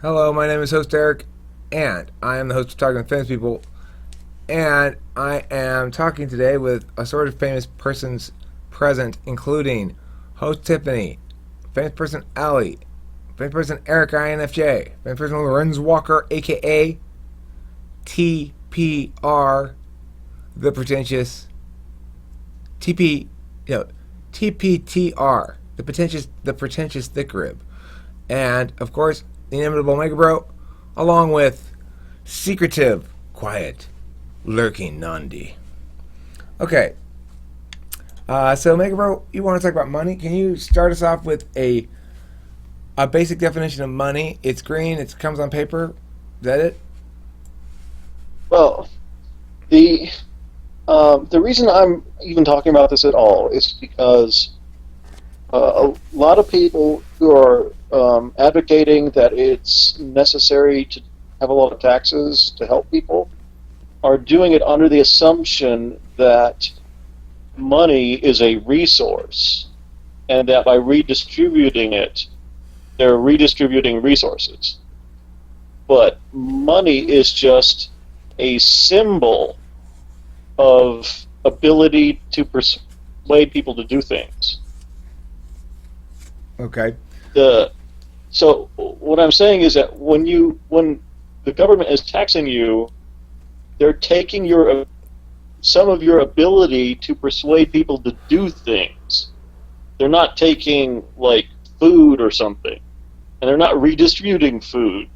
Hello, my name is host Eric, and I am the host of Talking with Famous People, and I am talking today with assorted famous persons present, including host Tiffany, famous person Allie, famous person Eric INFJ, famous person Lorenz Walker, aka TPR, the pretentious, TP, TPTR, the pretentious thick rib, and of course the inimitable Megabro, along with secretive, quiet, lurking Nandi. Okay, so Megabro, you want to talk about money? Can you start us off with a basic definition of money? It's green. It comes on paper. Is that it? Well, the reason I'm even talking about this at all is because a lot of people who are advocating that it's necessary to have a lot of taxes to help people are doing it under the assumption that money is a resource and that by redistributing it, they're redistributing resources. But money is just a symbol of ability to persuade people to do things. Okay. So what I'm saying is that when the government is taxing you, they're taking some of your ability to persuade people to do things. They're not taking like food or something, and they're not redistributing food.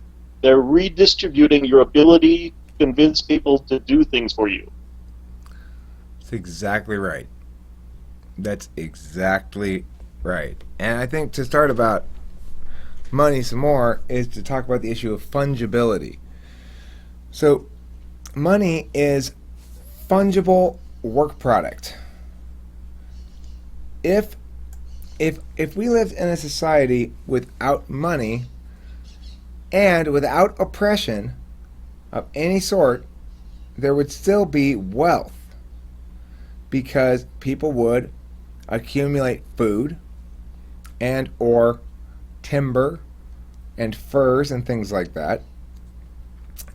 They're redistributing your ability to convince people to do things for you. That's exactly right. That's exactly right. And I think to start about money some more is to talk about the issue of fungibility. So money is fungible work product. If we lived in a society without money and without oppression of any sort, there would still be wealth because people would accumulate food and or timber and furs and things like that,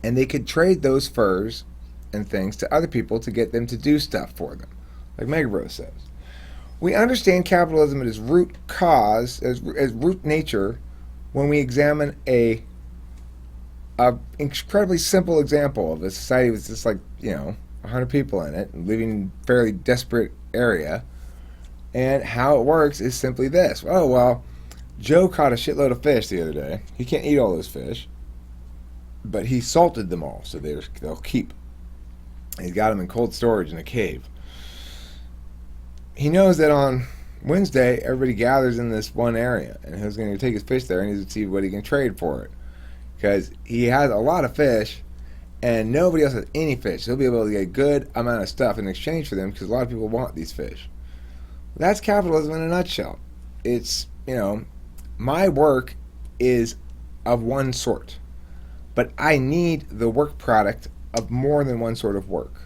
and they could trade those furs and things to other people to get them to do stuff for them, like Megabro says. We understand capitalism at its root cause, as root nature, when we examine a incredibly simple example of a society with just 100 people in it, living in a fairly desperate area, and how it works is simply this. Oh, well, Joe caught a shitload of fish the other day. He can't eat all those fish, but he salted them all, so they'll keep. He's got them in cold storage in a cave. He knows that on Wednesday, everybody gathers in this one area, and he's going to take his fish there and he's going to see what he can trade for it. Because he has a lot of fish, and nobody else has any fish. So he'll be able to get a good amount of stuff in exchange for them, because a lot of people want these fish. That's capitalism in a nutshell. It's, my work is of one sort, but I need the work product of more than one sort of work.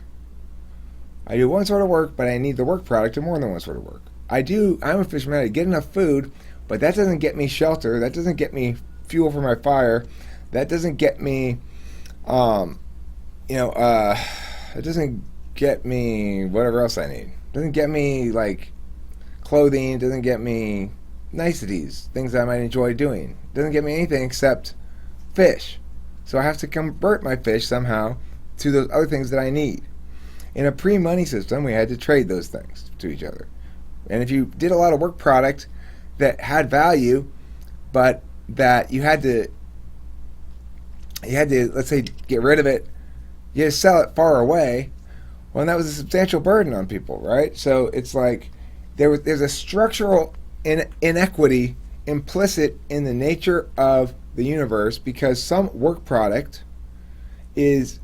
I do one sort of work, but I need the work product of more than one sort of work. I'm a fisherman. I get enough food, but that doesn't get me shelter. That doesn't get me fuel for my fire. That doesn't get me, it doesn't get me whatever else I need. It doesn't get me clothing. It doesn't get me niceties, things that I might enjoy doing. It doesn't get me anything except fish. So I have to convert my fish somehow to those other things that I need. In a pre-money system, we had to trade those things to each other. And if you did a lot of work product that had value, but that you had to, let's say, get rid of it, you had to sell it far away, well, that was a substantial burden on people, right? So it's like there's a structural inequity implicit in the nature of the universe, because some work product is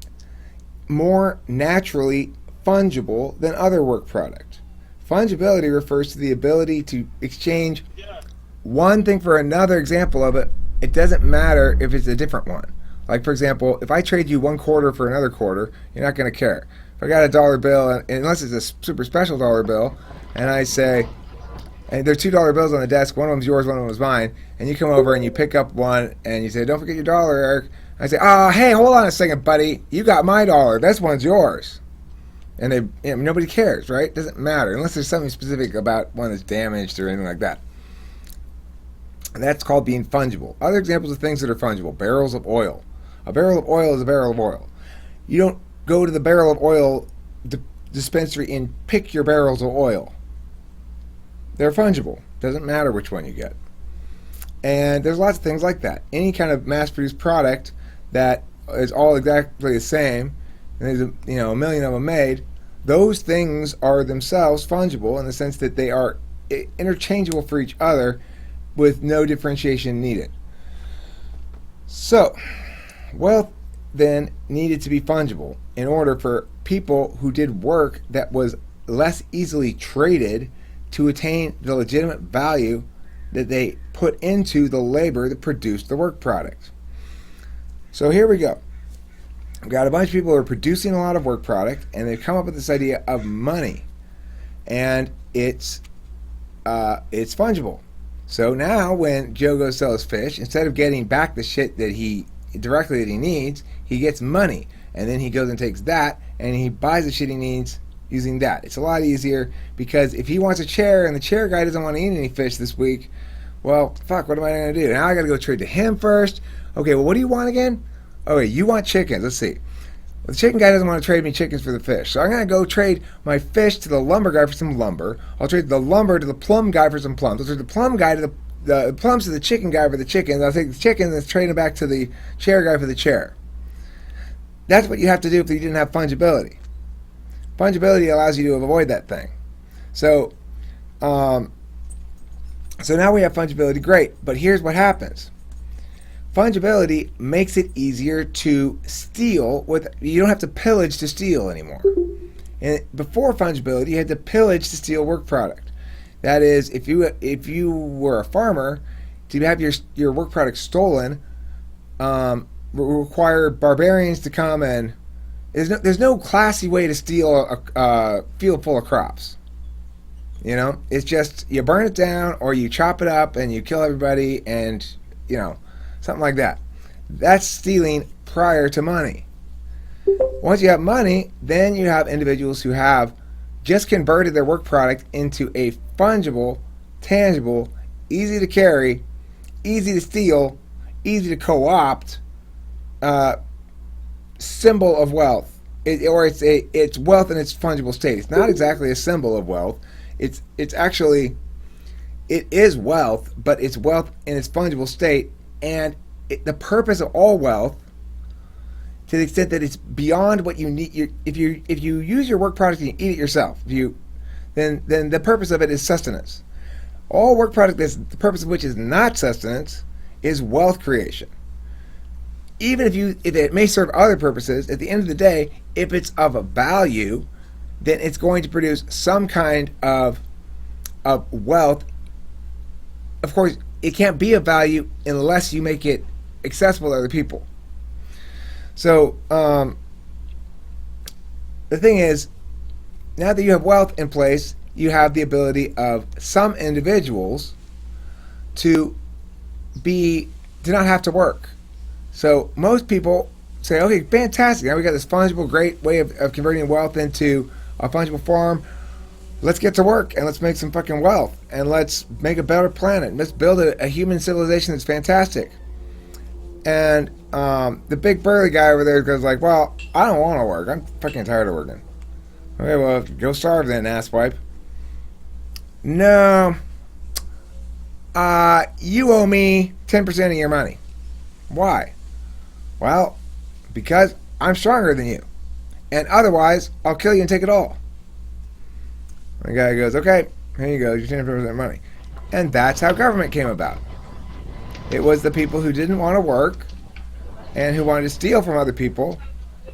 more naturally fungible than other work product. Fungibility refers to the ability to exchange one thing for another. Example of it, it doesn't matter if it's a different one. Like, for example, if I trade you one quarter for another quarter, you're not going to care. If I got a dollar bill, unless it's a super special dollar bill, and I say, and there are $2 bills on the desk. One of them's yours, one of them was mine. And you come over and you pick up one and you say, "Don't forget your dollar, Eric." I say, "Oh, hey, hold on a second, buddy. You got my dollar. This one's yours." And nobody cares, right? Doesn't matter unless there's something specific about one that's damaged or anything like that. And that's called being fungible. Other examples of things that are fungible: barrels of oil. A barrel of oil is a barrel of oil. You don't go to the barrel of oil dispensary and pick your barrels of oil. They're fungible. Doesn't matter which one you get. And there's lots of things like that. Any kind of mass-produced product that is all exactly the same, and there's a million of them made, those things are themselves fungible in the sense that they are interchangeable for each other with no differentiation needed. So, wealth then needed to be fungible in order for people who did work that was less easily traded to attain the legitimate value that they put into the labor that produced the work product. So here we go. We've got a bunch of people who are producing a lot of work product, and they've come up with this idea of money, and it's fungible. So now when Joe goes to sell his fish, instead of getting back the shit that he needs, he gets money, and then he goes and takes that and he buys the shit he needs using that. It's a lot easier, because if he wants a chair and the chair guy doesn't want to eat any fish this week, well, fuck, what am I going to do? Now I got to go trade to him first. Okay, well, what do you want again? Okay, you want chickens. Let's see. Well, the chicken guy doesn't want to trade me chickens for the fish, so I'm going to go trade my fish to the lumber guy for some lumber. I'll trade the lumber to the plum guy for some plums. I'll trade the plum guy to the plums to the chicken guy for the chickens. I'll take the chicken and trade it back to the chair guy for the chair. That's what you have to do if you didn't have fungibility. Fungibility allows you to avoid that thing. So now we have fungibility, great, but here's what happens. Fungibility makes it easier to steal. You don't have to pillage to steal anymore. And before fungibility, you had to pillage to steal work product. That is, if you were a farmer, to have your work product stolen, require barbarians to come, and there's no classy way to steal a field full of crops. It's just you burn it down or you chop it up and you kill everybody, and something like that. That's stealing prior to money. Once you have money, then you have individuals who have just converted their work product into a fungible, tangible, easy to carry, easy to steal, easy to co-opt symbol of wealth. It's wealth in its fungible state. It's not exactly a symbol of wealth. It is wealth, but it's wealth in its fungible state. And the purpose of all wealth, to the extent that it's beyond what you need, if you use your work product and you eat it yourself, then the purpose of it is sustenance. All work product, the purpose of which is not sustenance, is wealth creation. Even if it may serve other purposes, at the end of the day, if it's of a value, then it's going to produce some kind of wealth. Of course, it can't be of value unless you make it accessible to other people. So the thing is, now that you have wealth in place, you have the ability of some individuals to not have to work. So most people say, okay, fantastic, now we got this fungible, great way of converting wealth into a fungible form. Let's get to work and let's make some fucking wealth, and let's make a better planet. Let's build a human civilization that's fantastic. And the big burly guy over there goes like, well, I don't want to work. I'm fucking tired of working. Okay, well, go starve then, asswipe. No. You owe me 10% of your money. Why? Well, because I'm stronger than you. And otherwise, I'll kill you and take it all. The guy goes, okay, here you go, your 10% of money. And that's how government came about. It was the people who didn't want to work and who wanted to steal from other people,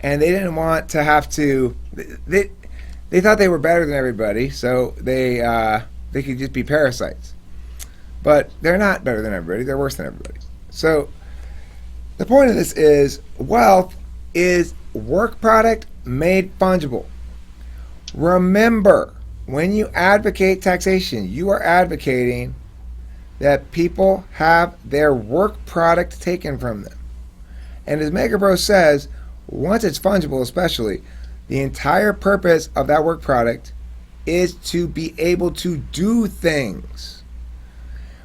and they didn't want to have to. They thought they were better than everybody, so they could just be parasites. But they're not better than everybody; they're worse than everybody. So the point of this is, wealth is work product made fungible. Remember, When you advocate taxation, you are advocating that people have their work product taken from them. And as Megabro says, once it's fungible especially, the entire purpose of that work product is to be able to do things.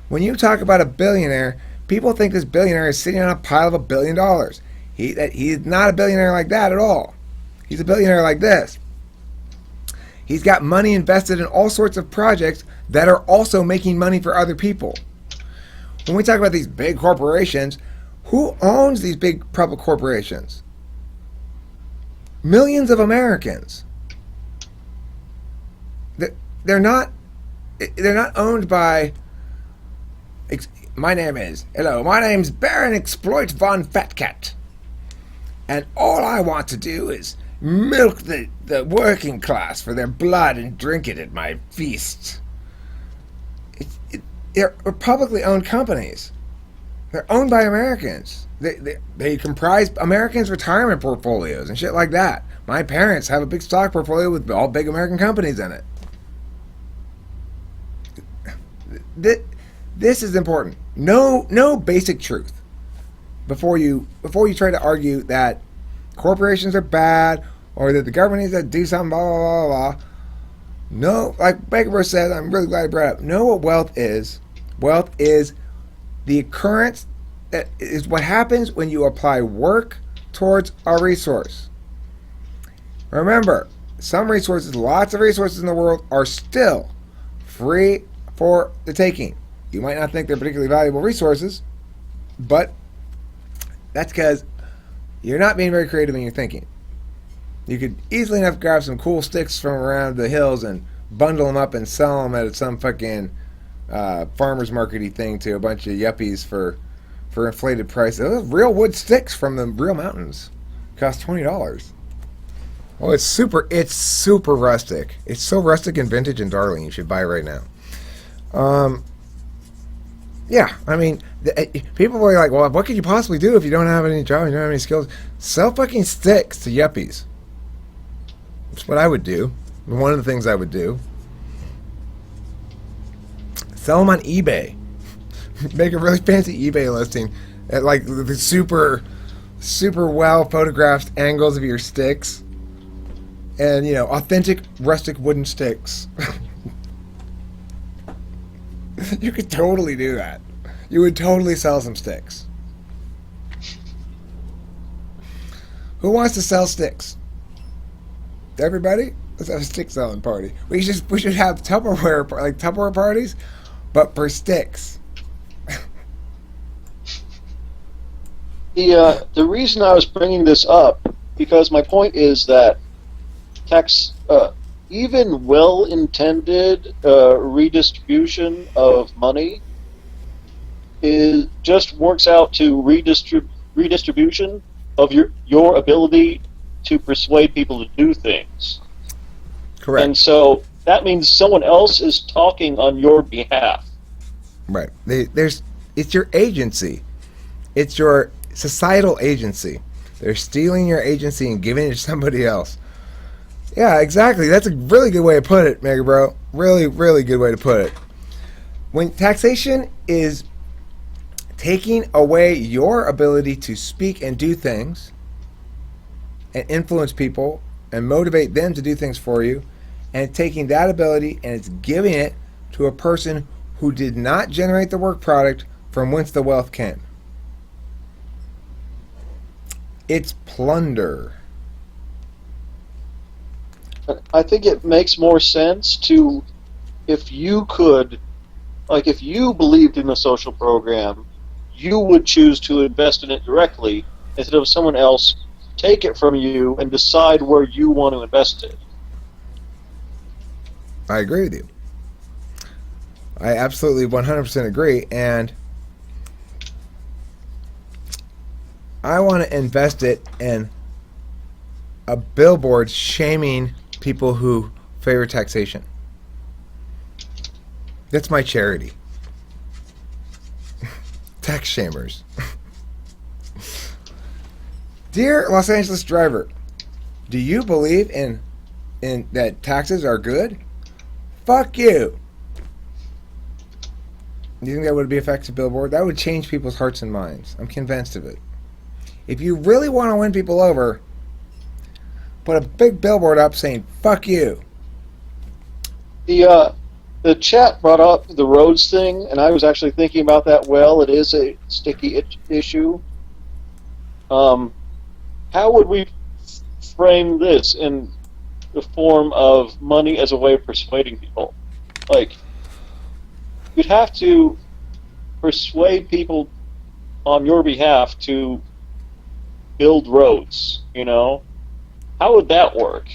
When you talk about a billionaire, people think this billionaire is sitting on a pile of $1 billion. He's not a billionaire like that at all. He's a billionaire like this. He's got money invested in all sorts of projects that are also making money for other people. When we talk about these big corporations, who owns these big public corporations? Millions of Americans. They're not owned by. My name's Baron Exploit von Fatcat, and all I want to do is milk the working class for their blood and drink it at my feasts. They're publicly owned companies. They're owned by Americans. They comprise Americans' retirement portfolios and shit like that. My parents have a big stock portfolio with all big American companies in it. This is important. No basic truth before you try to argue that corporations are bad or that the government needs to do something, blah, blah, blah, blah. No, like Megabro said, I'm really glad he brought it up. Know what wealth is. Wealth is the occurrence, that is what happens when you apply work towards a resource. Remember, some resources, lots of resources in the world, are still free for the taking. You might not think they're particularly valuable resources, but that's because you're not being very creative in your thinking. You could easily enough grab some cool sticks from around the hills and bundle them up and sell them at some fucking farmer's market-y thing to a bunch of yuppies for inflated prices. Those real wood sticks from the real mountains cost $20. Oh, it's super rustic. It's so rustic and vintage and darling. You should buy it right now. Yeah, I mean, people are like, well, what could you possibly do if you don't have any job, you don't have any skills? Sell fucking sticks to yuppies. That's what I would do. One of the things I would do. Sell them on eBay. Make a really fancy eBay listing at like the super well photographed angles of your sticks. And, authentic rustic wooden sticks. You could totally do that. You would totally sell some sticks. Who wants to sell sticks? Everybody? Let's have a stick selling party. We should have Tupperware parties, but for sticks. The reason I was bringing this up, because my point is that even well-intended redistribution of money just works out to redistribution of your ability to persuade people to do things. Correct. And so that means someone else is talking on your behalf. Right. It's your agency. It's your societal agency. They're stealing your agency and giving it to somebody else. Yeah, exactly. That's a really good way to put it, Megabro. Really, really good way to put it. When taxation is taking away your ability to speak and do things and influence people and motivate them to do things for you, and taking that ability and it's giving it to a person who did not generate the work product from whence the wealth came. It's plunder. I think it makes more sense to, if you believed in a social program, you would choose to invest in it directly instead of someone else take it from you and decide where you want to invest it. I agree with you. I absolutely 100% agree, and I want to invest it in a billboard shaming people who favor taxation. That's my charity. Tax shamers. Dear Los Angeles driver, do you believe in that taxes are good? fuck you. Do you think that would be effective billboard? That would change people's hearts and minds. I'm convinced of it. If you really want to win people over, put a big billboard up saying "fuck you." The chat brought up the roads thing, and I was actually thinking about that. Well, it is a sticky issue. How would we frame this in the form of money as a way of persuading people? Like, you'd have to persuade people on your behalf to build roads, you know? How would that work?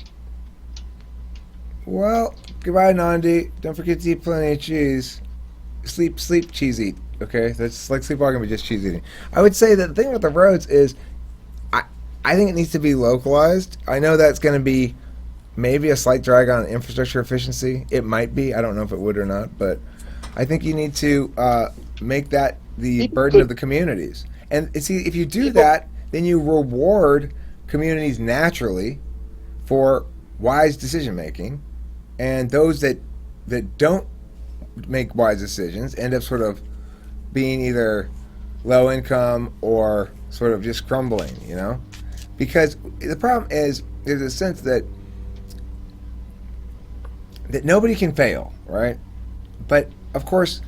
Well, goodbye, Nandi. Don't forget to eat plenty of cheese. Sleep, cheese eat. Okay? That's like sleepwalking, but just cheese eating. I would say that the thing with the roads is I think it needs to be localized. I know that's going to be maybe a slight drag on infrastructure efficiency. It might be. I don't know if it would or not, but I think you need to make that the burden of the communities. And see, if you do that, then you reward communities naturally for wise decision making, and those that don't make wise decisions end up sort of being either low income or sort of just crumbling, you know? Because the problem is there's a sense that nobody can fail, right? But of course,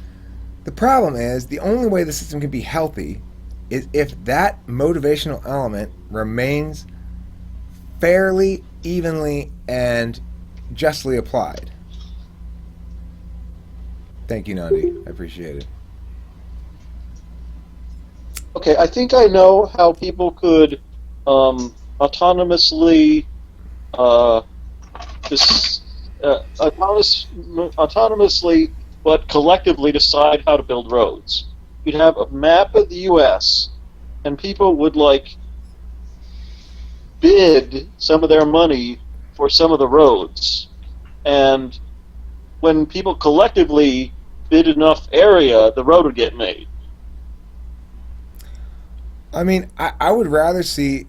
the problem is the only way the system can be healthy is if that motivational element remains fairly, evenly, and justly applied. Thank you, Nandi. I appreciate it. Okay, I think I know how people could autonomously autonomously but collectively decide how to build roads. You'd have a map of the U.S. and people would like bid some of their money for some of the roads, and when people collectively bid enough area, the road would get made. I mean, I would rather see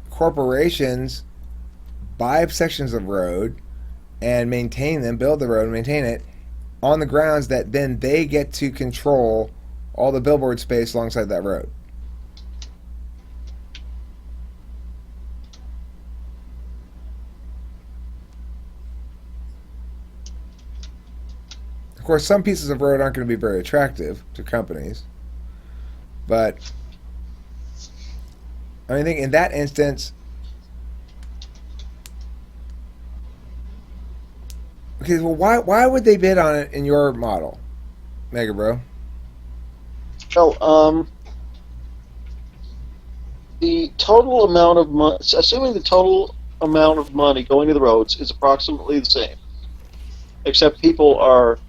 corporations buy sections of road and maintain them, build the road and maintain it on the grounds that then they get to control all the billboard space alongside that road. Of course, some pieces of road aren't going to be very attractive to companies, but I think in that instance, okay, well, why would they bid on it in your model, Megabro? Well, the total amount of money, assuming the total amount of money going to the roads is approximately the same, except people are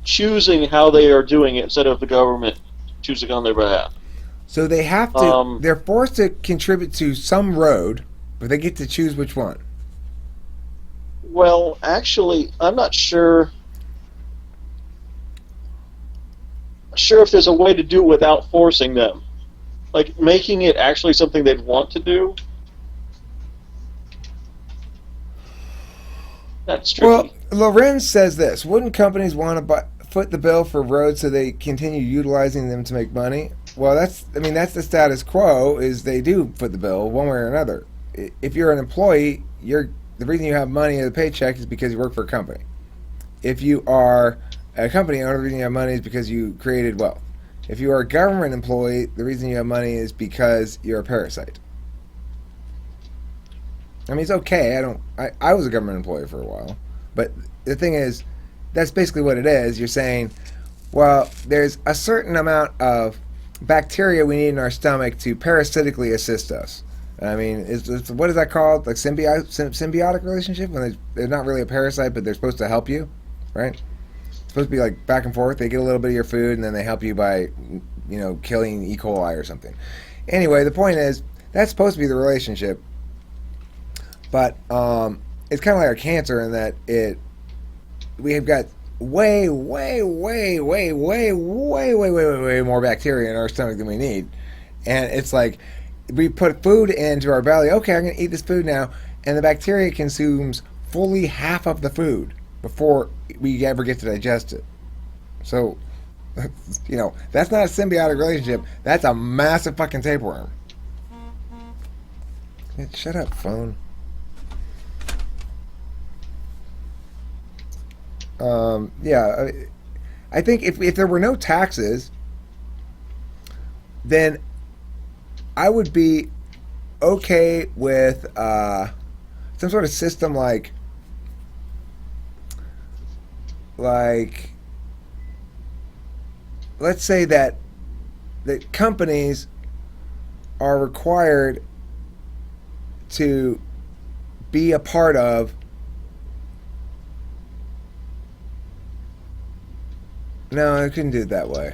choosing how they are doing it instead of the government choosing on their behalf. So they have to, they're forced to contribute to some road, but they get to choose which one. Well, actually, I'm not sure if there's a way to do it without forcing them. Like, making it actually something they'd want to do. That's tricky. Well, Lorenz says this: wouldn't companies want to foot the bill for roads so they continue utilizing them to make money? Well, that's the status quo. Is they do foot the bill one way or another. If you're an employee, the reason you have money in the paycheck is because you work for a company. If you are a company owner, the reason you have money is because you created wealth. If you are a government employee, the reason you have money is because you're a parasite. I mean, it's okay. I was a government employee for a while, but the thing is, that's basically what it is. You're saying, well, there's a certain amount of bacteria we need in our stomach to parasitically assist us. I mean, what is that called? Like symbiotic relationship, when they're not really a parasite, but they're supposed to help you, right? It's supposed to be like back and forth. They get a little bit of your food, and then they help you by, killing E. coli or something. Anyway, the point is, that's supposed to be the relationship. But it's kind of like a cancer in that we have got way more bacteria in our stomach than we need. And it's like, we put food into our belly. Okay, I'm going to eat this food now. And the bacteria consumes fully half of the food. before we ever get to digest it. So, that's not a symbiotic relationship. That's a massive fucking tapeworm. Shut up, phone. Yeah, I think if there were no taxes, then I would be okay with some sort of system like let's say that companies are required to be a part of. No, I couldn't do it that way.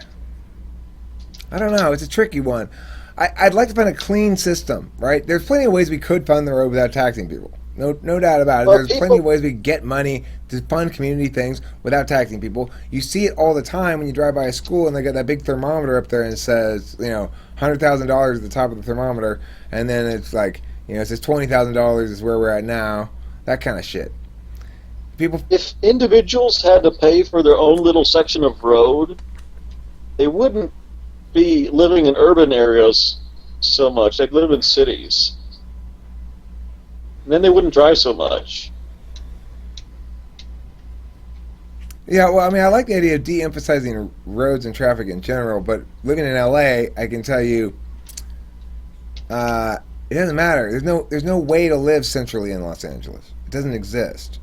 I don't know. It's a tricky one. I'd like to find a clean system, right? There's plenty of ways we could fund the road without taxing people. No doubt about it. Well, There's plenty of ways we get money to fund community things without taxing people. You see it all the time when you drive by a school and they got that big thermometer up there and it says, $100,000 at the top of the thermometer, and then it's like, it says $20,000 is where we're at now. That kind of shit. People. If individuals had to pay for their own little section of road, they wouldn't be living in urban areas so much. They'd live in cities. And then they wouldn't drive so much. Yeah, well, I like the idea of de-emphasizing roads and traffic in general, but living in LA, I can tell you, it doesn't matter. There's no way to live centrally in Los Angeles. It doesn't exist.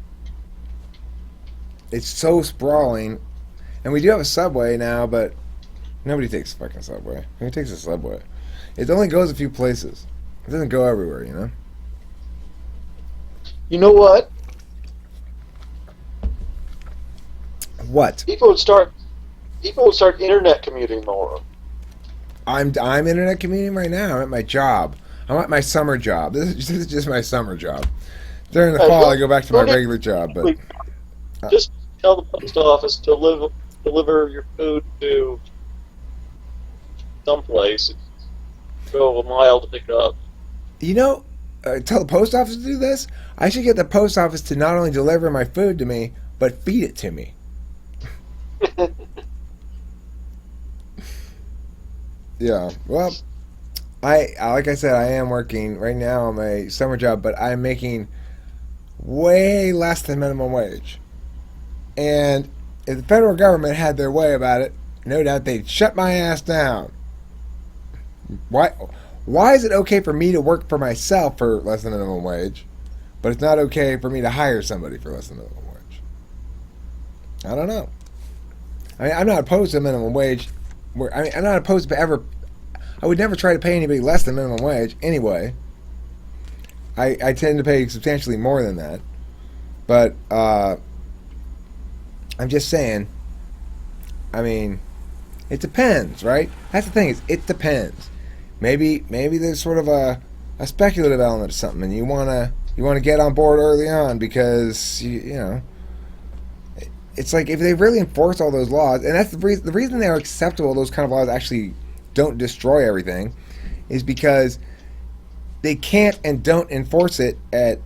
It's so sprawling, and we do have a subway now, but nobody takes the fucking subway. Who takes the subway? It only goes a few places. It doesn't go everywhere, You know what? What? People would start internet commuting more. I'm internet commuting right now. I'm at my job. I'm at my summer job. This is just my summer job. During the fall, I go back to my regular job, but just tell the post office to deliver your food to someplace. Go a mile to pick it up. Tell the post office to do this? I should get the post office to not only deliver my food to me, but feed it to me. Yeah, well, like I said, I am working right now on my summer job, but I'm making way less than minimum wage. And if the federal government had their way about it, no doubt they'd shut my ass down. Why is it okay for me to work for myself for less than minimum wage, but it's not okay for me to hire somebody for less than minimum wage? I don't know. I'm not opposed to minimum wage. I'm not opposed to ever. I would never try to pay anybody less than minimum wage anyway. I tend to pay substantially more than that. But I'm just saying, it depends, right? That's the thing, it depends. Maybe there's sort of a speculative element to something, and you wanna get on board early on because it's like if they really enforce all those laws, and that's the reason they're acceptable. Those kind of laws actually don't destroy everything, is because they can't and don't enforce it at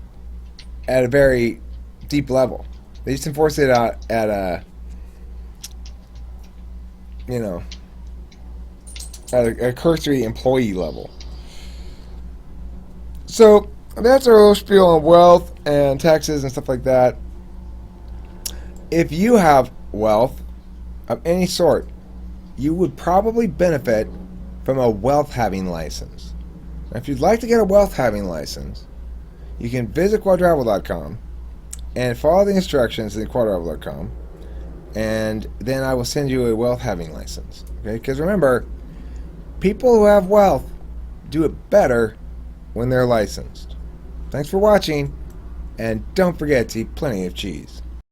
a very deep level. They just enforce it at a cursory employee level. So that's our little spiel on wealth and taxes and stuff like that. If you have wealth of any sort, you would probably benefit from a wealth having license. Now, if you'd like to get a wealth having license, you can visit quadrival.com and follow the instructions in quadrival.com, and then I will send you a wealth having license. Okay? Because remember, people who have wealth do it better when they're licensed. Thanks for watching, and don't forget to eat plenty of cheese.